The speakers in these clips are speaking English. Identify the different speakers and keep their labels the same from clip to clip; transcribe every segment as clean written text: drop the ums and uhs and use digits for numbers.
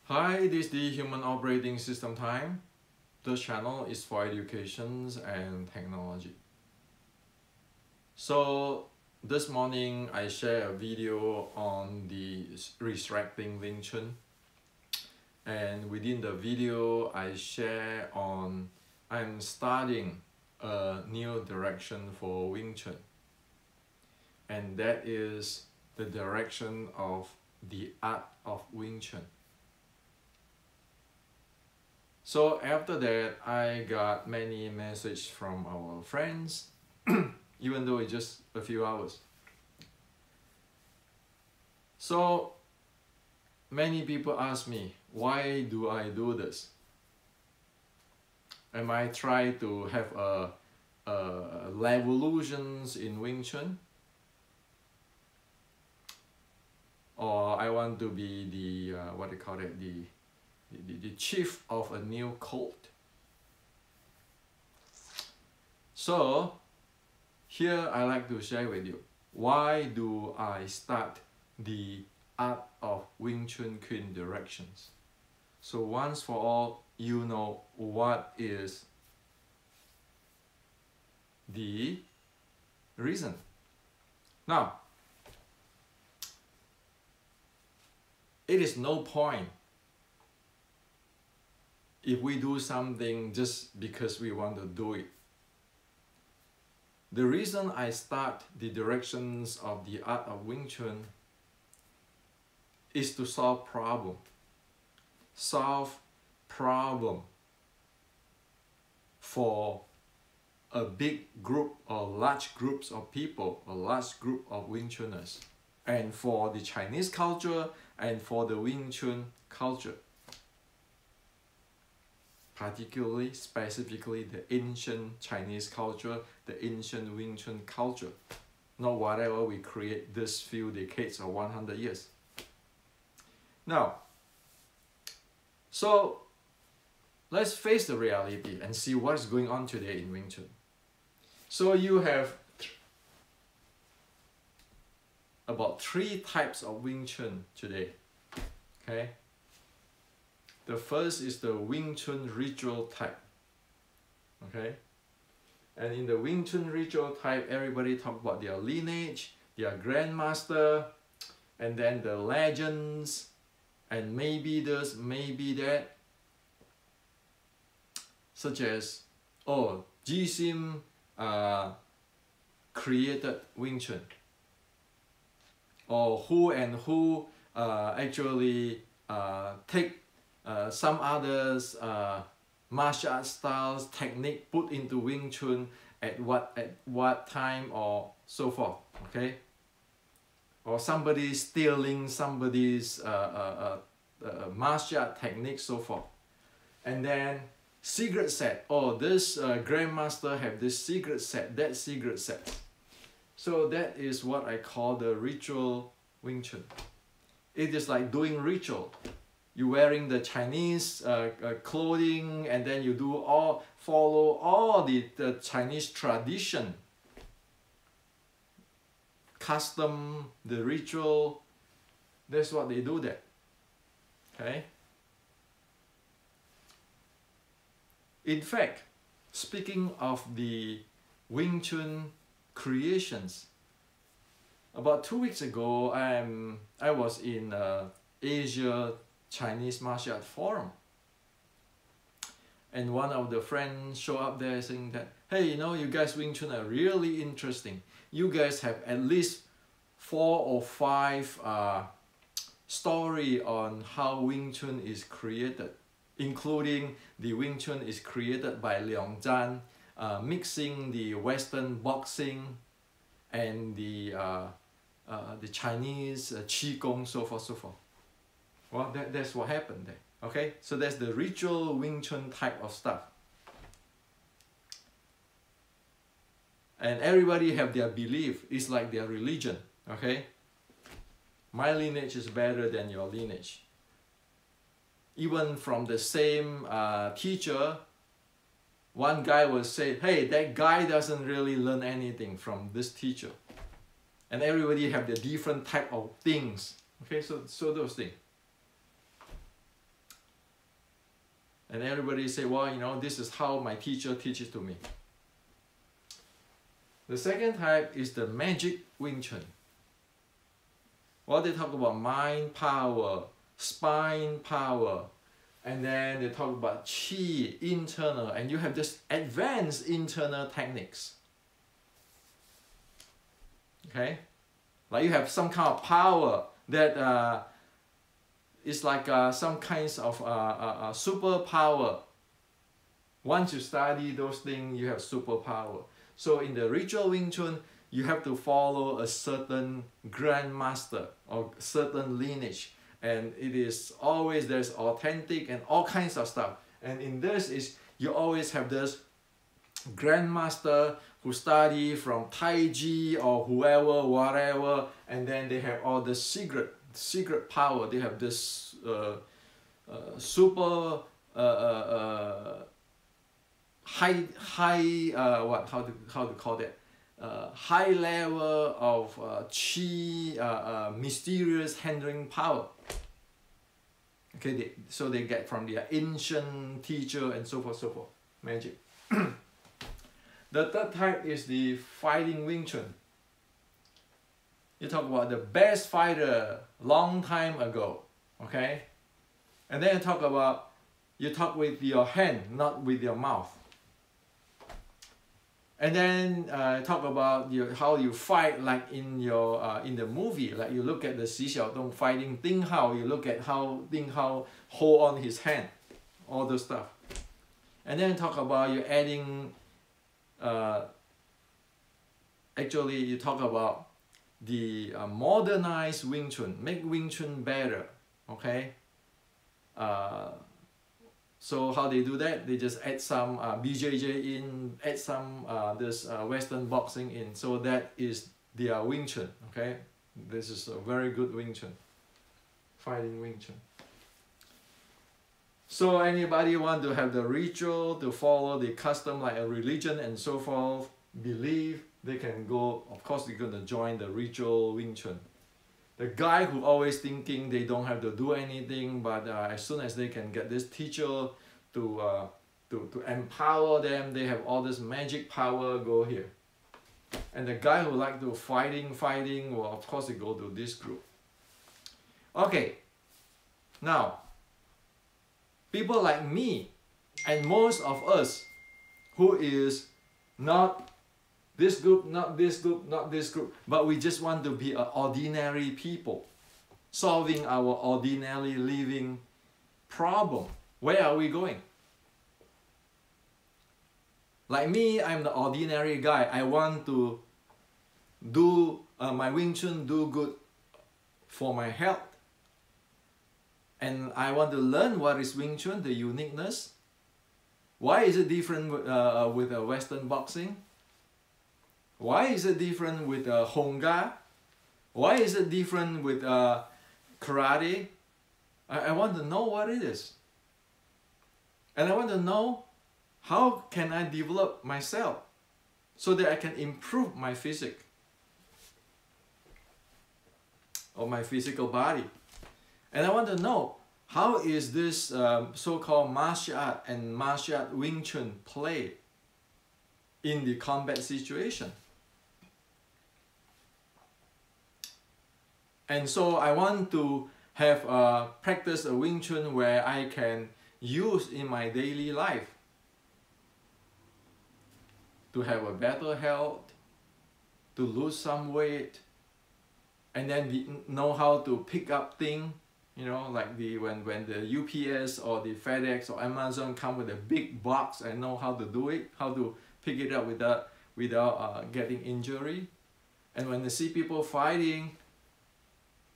Speaker 1: Hi, this is the Human Operating System Time. The channel is for education and technology. So this morning I share a video on the resurrecting Wing Chun, and within the video I share on I'm starting a new direction for Wing Chun, and that is the direction of the art of Wing Chun. So after that, I got many messages from our friends, even though it's just a few hours. So many people ask me, why do I do this? Am I trying to have a revolutions in Wing Chun? Or I want to be the, what they call it, the chief of a new cult. So here I like to share with you, why do I start the art of Wing Chun Queen directions? So once for all, you know what is the reason. Now, it is no point if we do something just because we want to do it. The reason I start the directions of the art of Wing Chun is to solve problem. Solve problem for a big group or large groups of people, a large group of Wing Chuners, and for the Chinese culture and for the Wing Chun culture. Particularly, specifically the ancient Chinese culture, the ancient Wing Chun culture, not whatever we create this few decades or 100 years. Now, so let's face the reality and see what's going on today in Wing Chun. So you have about 3 types of Wing Chun today, okay? The first is the Wing Chun ritual type, okay? And in the Wing Chun ritual type, everybody talk about their lineage, their grandmaster, and then the legends, and maybe this, maybe that. Such as, oh, Jisim created Wing Chun. Or who and who actually take some others martial art styles, technique put into Wing Chun at what time or so forth, okay? Or somebody stealing somebody's martial art technique, so forth. And then secret set, oh, this grandmaster have this secret set, that secret set. So that is what I call the ritual Wing Chun. It is like doing ritual. You wearing the Chinese clothing, and then you do follow all the Chinese tradition, custom, the ritual. That's what they do there, okay? In fact, speaking of the Wing Chun creations, about 2 weeks ago, I was in Asia Chinese Martial Art Forum, and one of the friends showed up there saying that, hey, you know, you guys Wing Chun are really interesting. You guys have at least 4 or 5 story on how Wing Chun is created, including the Wing Chun is created by Leong Zhan, mixing the Western boxing and the Chinese Qi Gong, so forth, so forth. Well, that's what happened there, okay? So that's the ritual Wing Chun type of stuff. And everybody have their belief, it's like their religion, okay? My lineage is better than your lineage. Even from the same teacher, one guy will say, hey, that guy doesn't really learn anything from this teacher. And everybody have their different type of things, okay? So those things. And everybody say, well, you know, this is how my teacher teaches to me. The second type is the magic Wing Chun. Well, they talk about mind power, spine power, and then they talk about qi, internal, and you have this advanced internal techniques. Okay? Like you have some kind of power that is like some kinds of superpower. Once you study those things, you have superpower. So in the ritual Wing Chun, you have to follow a certain grandmaster or certain lineage. And it is always, there's authentic and all kinds of stuff. And in this is, you always have this grandmaster who study from Tai Chi or whoever, whatever, and then they have all the secret power. They have this super high what, how to call that, high level of chi, mysterious handling power. Okay, so they get from their ancient teacher and so forth, magic. The third type is the fighting Wing Chun. You talk about the best fighter long time ago, okay? And then you talk with your hand, not with your mouth. And then talk about how you fight, like in your in the movie, like you look at the Xi Xiaodong fighting Ding Hao, you look at how Ding Hao hold on his hand, all those stuff. And then talk about you adding, actually you talk about the modernized Wing Chun, make Wing Chun better, okay? So how they do that? They just add some BJJ in, add some this Western boxing in. So that is their Wing Chun, okay? This is a very good Wing Chun, fighting Wing Chun. So anybody want to have the ritual, to follow the custom like a religion and so forth, believe, they can go, of course they're going to join the ritual Wing Chun. The guy who always thinking they don't have to do anything, but as soon as they can get this teacher to empower them, they have all this magic power, go here. And the guy who like to fighting, well, of course they go to this group. Okay, now, people like me and most of us who is not this group, not this group, not this group, but we just want to be an ordinary people, solving our ordinary living problem. Where are we going? Like me, I'm the ordinary guy. I want to do my Wing Chun, do good for my health. And I want to learn what is Wing Chun, the uniqueness. Why is it different with Western boxing? Why is it different with Honga? Why is it different with karate? I want to know what it is. And I want to know how can I develop myself so that I can improve my physique or my physical body. And I want to know how is this so-called martial art and martial art Wing Chun play in the combat situation. And so I want to have practice a Wing Chun where I can use in my daily life to have a better health, to lose some weight, and then know how to pick up things, you know, like when the UPS or the FedEx or Amazon come with a big box, I know how to do it, how to pick it up without getting injury. And when I see people fighting,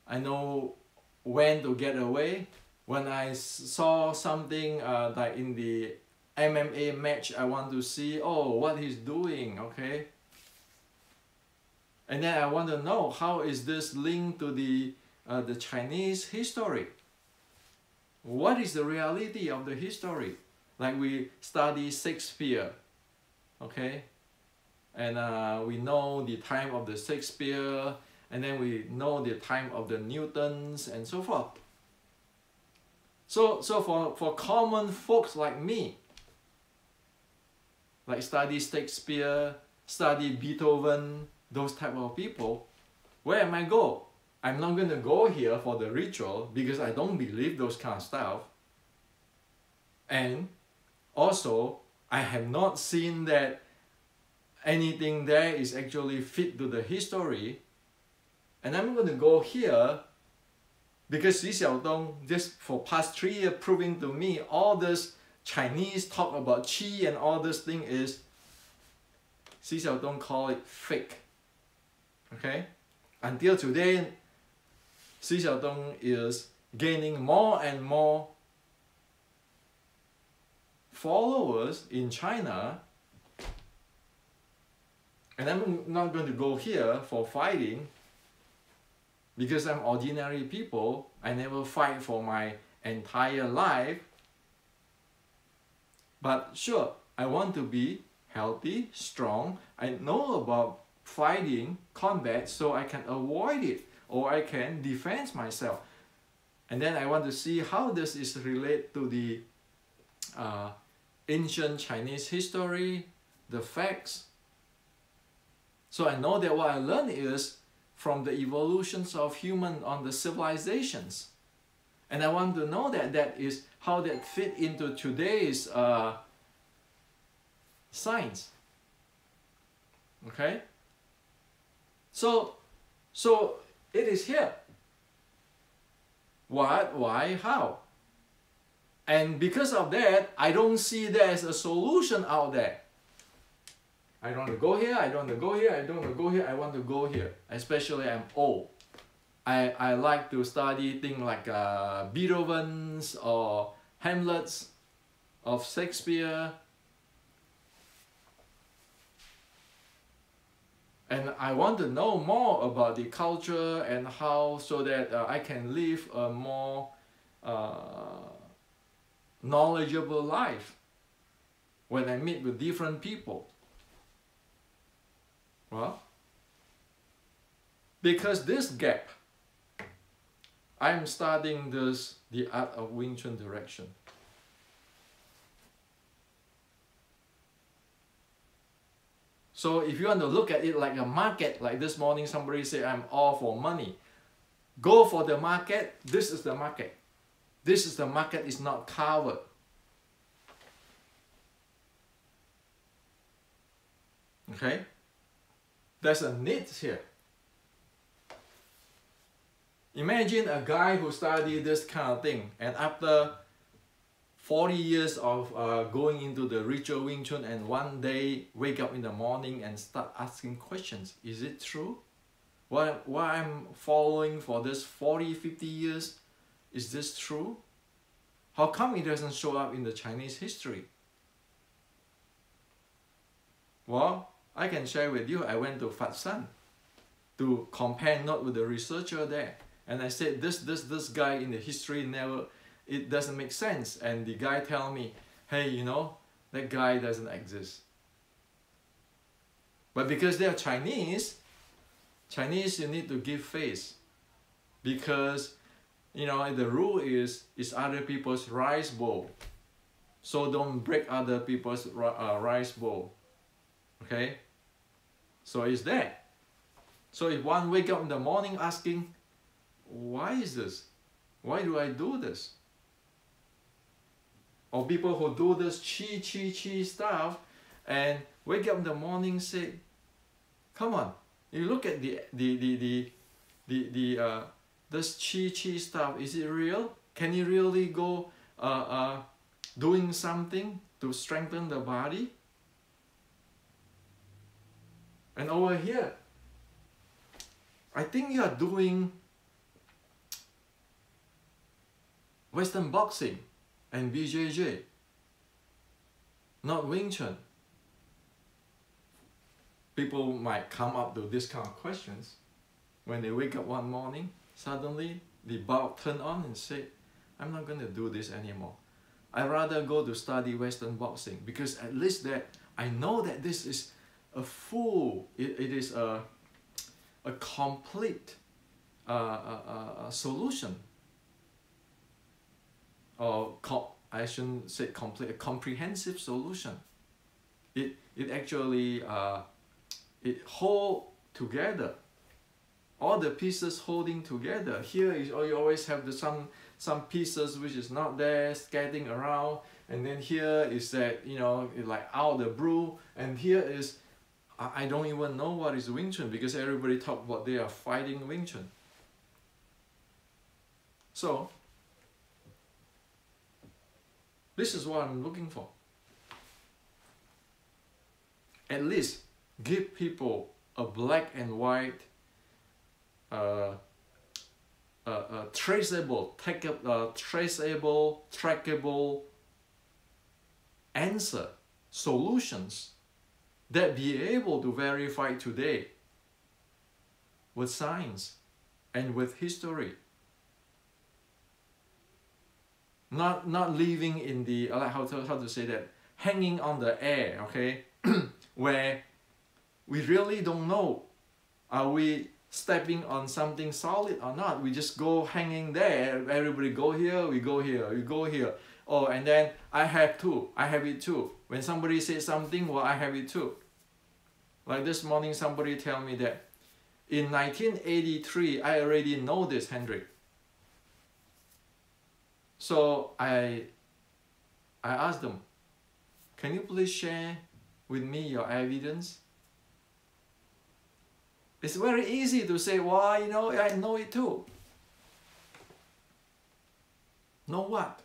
Speaker 1: I know when to get away. When I saw something like in the MMA match, I want to see, oh, what he's doing, okay? And then I want to know how is this linked to the Chinese history? What is the reality of the history? Like we study Shakespeare, okay? And we know the time of the Shakespeare, and then we know the time of the Newtons and so forth. So for common folks like me, like study Shakespeare, study Beethoven, those type of people, where am I go? I'm not going to go here for the ritual because I don't believe those kind of stuff. And also, I have not seen that anything there is actually fit to the history. And I'm going to go here because Xi Xiaodong, just for past 3 years, proving to me all this Chinese talk about qi and all this thing is, Xi Xiaodong call it fake. Okay? Until today, Xi Xiaodong is gaining more and more followers in China. And I'm not going to go here for fighting because I'm ordinary people. I never fight for my entire life. But sure, I want to be healthy, strong. I know about fighting, combat, so I can avoid it or I can defend myself. And then I want to see how this is related to the ancient Chinese history, the facts. So I know that what I learned is from the evolutions of human on the civilizations. And I want to know that is how that fit into today's science. Okay? So it is here. What, why, how? And because of that, I don't see there's a solution out there. I don't want to go here, I don't want to go here, I don't want to go here, I want to go here. Especially I'm old. I like to study things like Beethoven's or Hamlet's of Shakespeare. And I want to know more about the culture and how, so that I can live a more knowledgeable life when I meet with different people. Well, because this gap, I'm studying the art of Wing Chun direction. So if you want to look at it like a market, like this morning somebody said I'm all for money. Go for the market, this is the market. This is the market, is not covered. Okay? There's a need here. Imagine a guy who studied this kind of thing and after 40 years of going into the ritual Wing Chun and one day wake up in the morning and start asking questions. Is it true? What I'm following for this 40, 50 years, is this true? How come it doesn't show up in the Chinese history? Well, I can share with you, I went to Fat San to compare note with the researcher there. And I said, this guy in the history never, it doesn't make sense. And the guy tell me, hey, you know, that guy doesn't exist. But because they are Chinese, you need to give face. Because, you know, the rule is other people's rice bowl. So don't break other people's rice bowl. Okay? So it's that. So if one wake up in the morning asking, why is this? Why do I do this? Or people who do this chi stuff and wake up in the morning say, come on, you look at this chi stuff, is it real? Can you really go doing something to strengthen the body? And over here, I think you are doing Western boxing and BJJ, not Wing Chun. People might come up to this kind of questions when they wake up one morning, suddenly the bulb turn on and say, I'm not going to do this anymore. I'd rather go to study Western boxing because at least that I know that this is a full, it is a complete solution. or I shouldn't say complete, a comprehensive solution. It actually it hold together, all the pieces holding together. Here is, or you always have the some pieces which is not there, scatting around, and then here is that, you know, like out the blue, and here is, I don't even know what is Wing Chun, because everybody talk about they are fighting Wing Chun. So this is what I'm looking for. At least give people a black and white, traceable, trackable answer, solutions that be able to verify today with science and with history. Not living in the, like how to say that, hanging on the air, okay? Where we really don't know, are we stepping on something solid or not? We just go hanging there. Everybody go here, we go here, we go here. Oh, and then I have it too. When somebody says something, well, I have it too. Like this morning, somebody tell me that in 1983, I already know this, Hendrik. So I asked them, can you please share with me your evidence? It's very easy to say, well, you know, I know it too. Know what?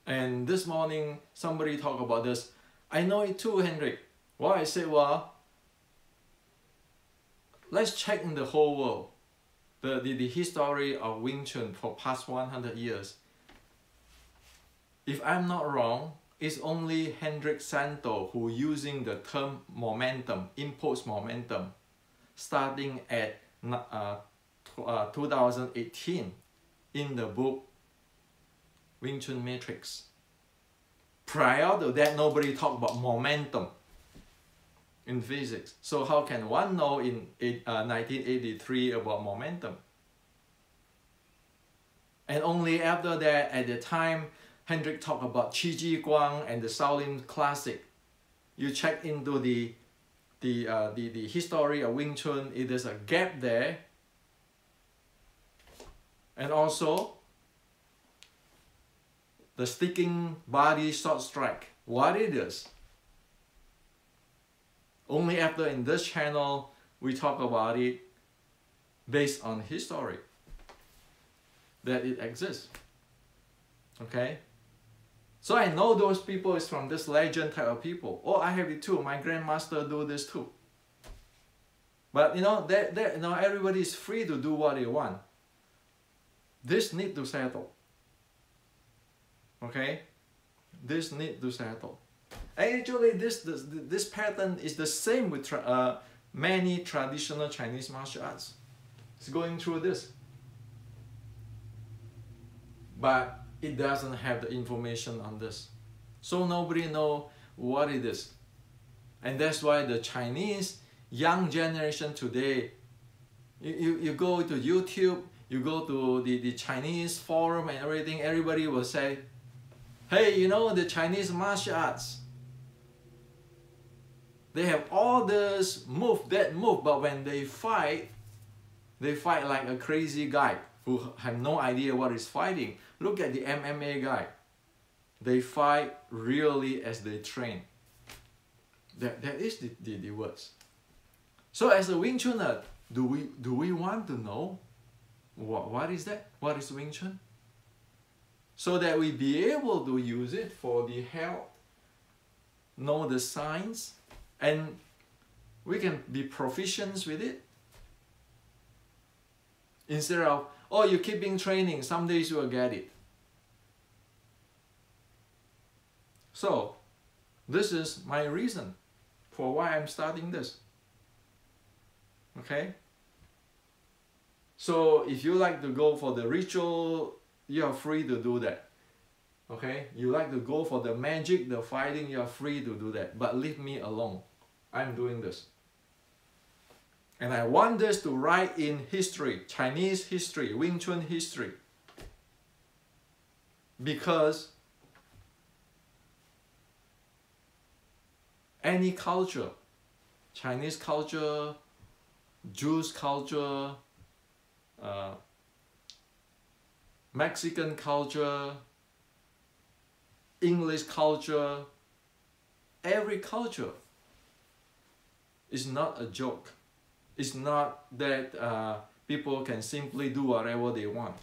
Speaker 1: And this morning, somebody talked about this. I know it too, Hendrik. Well, I said, well, let's check in the whole world. The history of Wing Chun for past 100 years. If I'm not wrong, it's only Hendrik Santo who using the term momentum, impulse momentum, starting at 2018 in the book Wing Chun Matrix. Prior to that, nobody talked about momentum in physics. So how can one know in 1983 about momentum? And only after that, at the time, Hendrik talked about Qi Ji Guang and the Shaolin Classic. You check into the history of Wing Chun, it is a gap there. And also, the sticking body short strike, what it is. Only after in this channel, we talk about it based on history, that it exists. Okay? So I know those people is from this legend type of people. Oh, I have it too. My grandmaster do this too. But you know, you know, everybody is free to do what they want. This need to settle. Okay? This need to settle. Actually, this pattern is the same with many traditional Chinese martial arts. It's going through this. But it doesn't have the information on this. So nobody know what it is. And that's why the Chinese young generation today, you go to YouTube, you go to the Chinese forum and everything, everybody will say, hey, you know, the Chinese martial arts, they have all this move, that move, but when they fight like a crazy guy who have no idea what is fighting. Look at the MMA guy. They fight really as they train. That is the words. So as a Wing Chuner, do we want to know what is that? What is Wing Chun? So that we be able to use it for the health, know the science, and we can be proficient with it. Instead of, oh, you keeping training, some days you will get it. So, this is my reason for why I'm starting this. Okay? So, if you like to go for the ritual, you are free to do that. Okay? You like to go for the magic, the fighting, you are free to do that. But leave me alone. I'm doing this. And I want this to write in history, Chinese history, Wing Chun history. Because any culture, Chinese culture, Jewish culture, Mexican culture, English culture, every culture is not a joke. It's not that people can simply do whatever they want.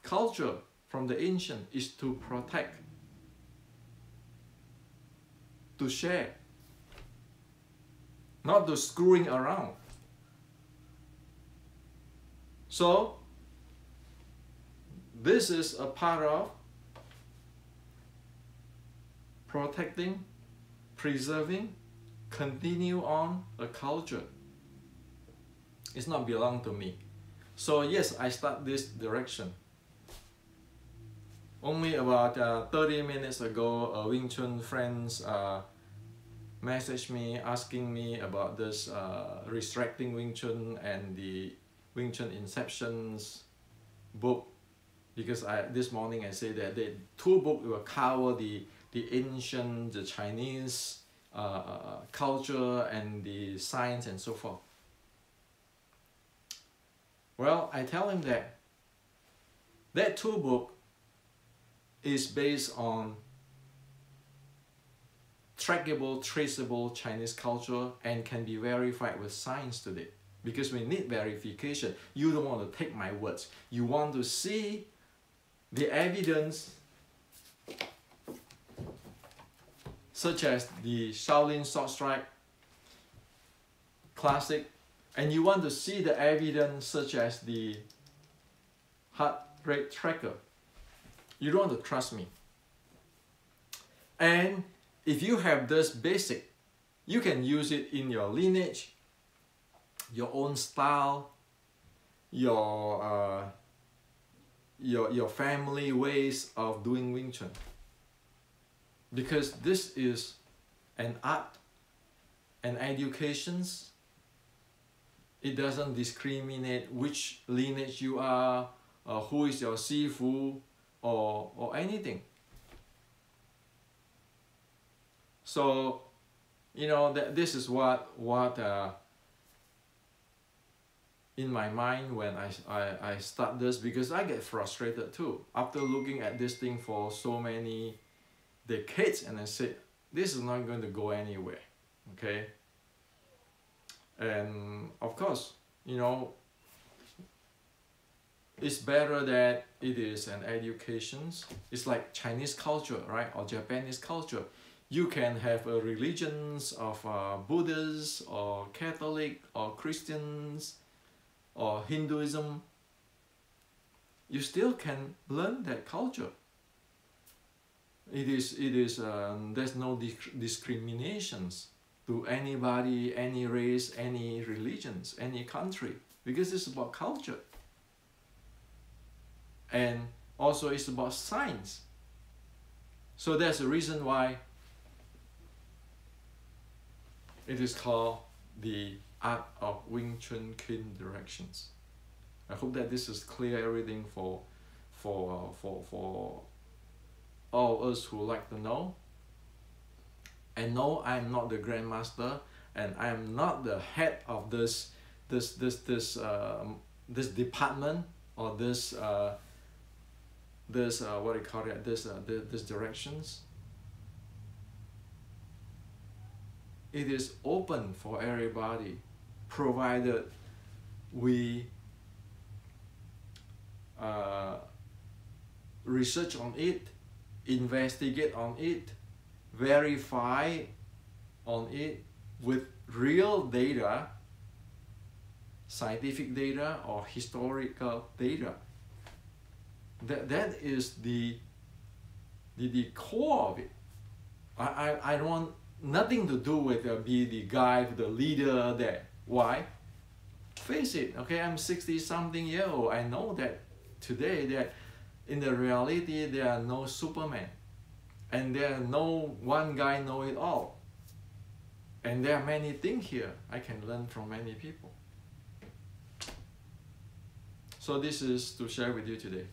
Speaker 1: Culture from the ancient is to protect, to share, not to screwing around. So this is a part of protecting, preserving, continue on a culture. It's not belong to me. So yes, I start this direction. Only about 30 minutes ago, a Wing Chun friends messaged me asking me about this Restricting Wing Chun and the Wing Chun Inceptions book, because this morning I said that the two books will cover the ancient, the Chinese culture and the science and so forth. Well, I tell him that two book is based on trackable, traceable Chinese culture and can be verified with science today. Because we need verification. You don't want to take my words. You want to see the evidence, such as the Shaolin Sword Strike Classic, and you want to see the evidence such as the heart rate tracker. You don't want to trust me. And if you have this basic, you can use it in your lineage, your own style, your family ways of doing Wing Chun. Because this is an art, an education. It doesn't discriminate which lineage you are, who is your sifu, or anything. So, you know, this is what in my mind when I start this, because I get frustrated too after looking at this thing for so many decades, and I said this is not going to go anywhere. Okay, and of course, you know, it's better that it is an education. It's like Chinese culture, right, or Japanese culture. You can have a religions of Buddhists or Catholic or Christians or Hinduism. You still can learn that culture. There's no discriminations to anybody, any race, any religions, any country, because it's about culture. And also it's about science. So that's the reason why it is called the art of Wing Chun Kin directions. I hope that this is clear everything for all us who like to know. And no, I'm not the grandmaster, and I am not the head of this department or this what do you call it, this directions. It is open for everybody, provided we research on it, investigate on it, verify on it with real data, scientific data or historical data. That is the core of it. I don't want nothing to do with be the guy, the leader there. Why? Face it, okay, I'm 60-something year old. I know that today that in the reality there are no Superman, and there are no one guy know it all. And there are many things here I can learn from many people. So this is to share with you today.